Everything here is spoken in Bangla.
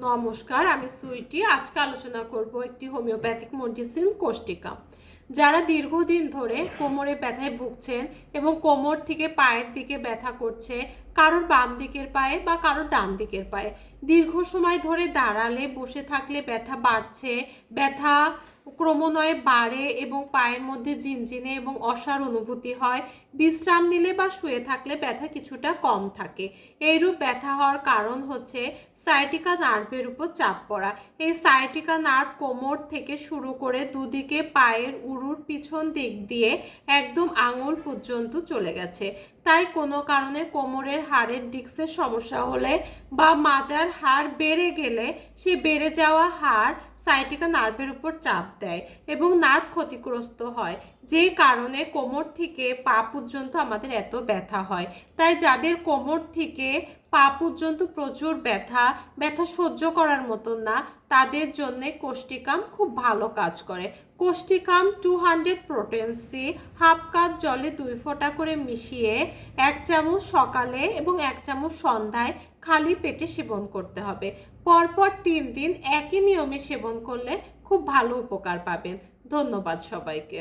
নমস্কার, আমি সুইটি। আজকে আলোচনা করব একটি হোমিওপ্যাথিক মেডিসিন কোষ্টিকা। যারা দীর্ঘদিন ধরে কোমরে ব্যথায় ভুগছেন এবং কোমর থেকে পায়ের দিকে ব্যথা করছে, কারোর বাম দিকের পায়ে বা কারোর ডান দিকের পায়ে দীর্ঘ সময় ধরে দাঁড়ালে বসে থাকলে ব্যথা বাড়ছে, ব্যথা ক্রমান্বয়ে বাড়ে এবং পায়ের মধ্যে ঝিনঝিনে এবং অসাড় অনুভূতি হয়, বিশ্রাম নিলে বা শুয়ে থাকলে ব্যথা কিছুটা কম থাকে। এইরূপ ব্যথা হওয়ার কারণ হচ্ছে সায়াটিকা নার্ভের উপর চাপ পড়া। এই সায়াটিকা নার্ভ কোমর থেকে শুরু করে দুদিকে পায়ের উরুর পিছন দিক দিয়ে একদম আঙুল পর্যন্ত চলে গেছে। তাই কোনো কারণে কোমরের হাড়ের ডিস্কের সমস্যা হলে বা মাজার হাড় বেড়ে গেলে সে বেড়ে যাওয়া হাড় সায়াটিকা নার্ভের উপর চাপ দেয় এবং নার্ভ ক্ষতিগ্রস্ত হয়, যে কারণে কোমর থেকে পা পর্যন্ত আমাদের এত ব্যথা হয়। তাই যাদের কোমর থেকে পা পর্যন্ত প্রচুর ব্যথা সহ্য করার মতন না, তাদের জন্য কোষ্টিকাম খুব ভালো কাজ করে। কোষ্টিকাম 200 পোটেন্সি হাফ কাপ জলে 2 ফোঁটা করে মিশিয়ে 1 চামচ সকালে এবং 1 চামচ সন্ধ্যায় খালি পেটে সেবন করতে হবে। পরপর 3 দিন একই নিয়মে সেবন করলে খুব ভালো উপকার পাবেন। ধন্যবাদ সবাইকে।